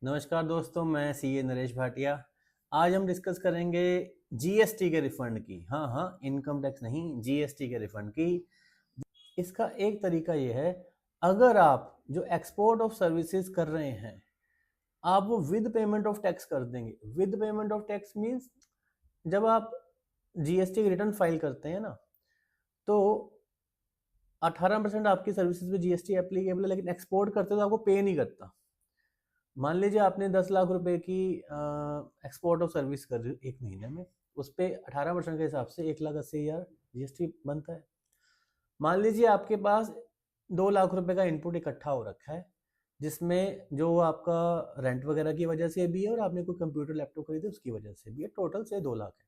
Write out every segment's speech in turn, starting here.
नमस्कार दोस्तों, मैं सीए नरेश भाटिया। आज हम डिस्कस करेंगे जीएसटी के रिफंड की। हाँ, इनकम टैक्स नहीं, जीएसटी के रिफंड की। इसका एक तरीका ये है, अगर आप जो एक्सपोर्ट ऑफ सर्विसेज कर रहे हैं, आप वो विद पेमेंट ऑफ टैक्स कर देंगे। With payment of tax means जब आप जीएसटी की रिटर्न फाइल करते हैं ना, तो 18% आपकी सर्विसेज पे जीएसटी एप्लीकेबल है, लेकिन एक्सपोर्ट करते तो आपको पे नहीं करता। मान लीजिए आपने 10 लाख रुपए की एक्सपोर्ट ऑफ सर्विस कर रही हो एक महीने में, उस पर 18% के हिसाब से 1,80,000 जीएसटी बनता है। मान लीजिए आपके पास 2 लाख रुपए का इनपुट इकट्ठा हो रखा है, जिसमें जो आपका रेंट वगैरह की वजह से भी है और आपने कोई कंप्यूटर लैपटॉप खरीदे उसकी वजह से भी है, टोटल से 2 लाख है।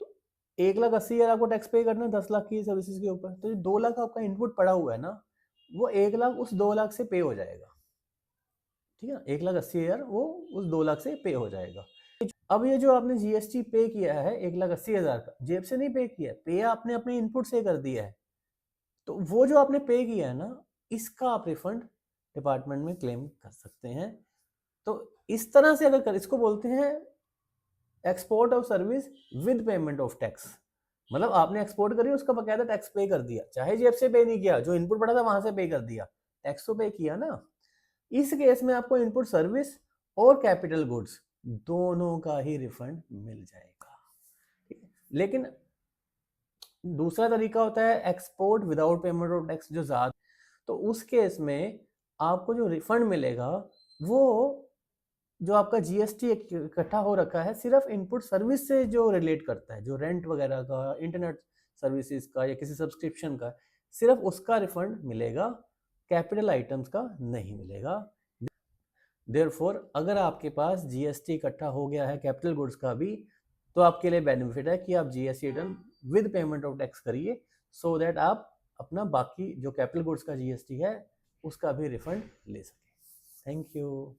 तो 1,80,000 आपको टैक्स पे करना है 10 लाख की सर्विसेज के ऊपर। तो जो 2 लाख आपका इनपुट पड़ा हुआ है ना, वो 1 लाख उस 2 लाख से पे हो जाएगा। ठीक है ना, 1,80,000 वो उस 2 लाख से पे हो जाएगा। अब ये जो आपने जीएसटी पे किया है 1,80,000 का, जेब से नहीं पे किया है, पे आपने अपने इनपुट से कर दिया है। तो वो जो आपने पे किया है ना, इसका आप रिफंड डिपार्टमेंट में क्लेम कर सकते हैं। तो इस तरह से अगर इसको बोलते हैं export of service with payment of tax. मतलब आपने एक्सपोर्ट करी, उसका बकायदा टैक्स पे कर दिया, चाहे जेब से पे नहीं किया, जो इनपुट पड़ा था वहां से पे कर दिया, टैक्स तो पे किया ना। इस केस में आपको इनपुट सर्विस और कैपिटल गुड्स दोनों का ही रिफंड मिल जाएगा। ठीक है, लेकिन दूसरा तरीका होता है export without payment of tax, जो ज्यादा, तो उस केस में आपको जो रिफंड मिलेगा वो जो आपका जीएसटी इकट्ठा हो रखा है सिर्फ इनपुट सर्विस से जो रिलेट करता है, जो रेंट वगैरह का, इंटरनेट सर्विसेज का या किसी सब्सक्रिप्शन का, सिर्फ उसका रिफंड मिलेगा, कैपिटल आइटम्स का नहीं मिलेगा। देयरफॉर अगर आपके पास जीएसटी इकट्ठा हो गया है कैपिटल गुड्स का भी, तो आपके लिए बेनिफिट है कि आप GST return with payment of tax करिए, सो दैट आप अपना बाकी जो कैपिटल गुड्स का जीएसटी है उसका भी रिफंड ले सकें। Thank you.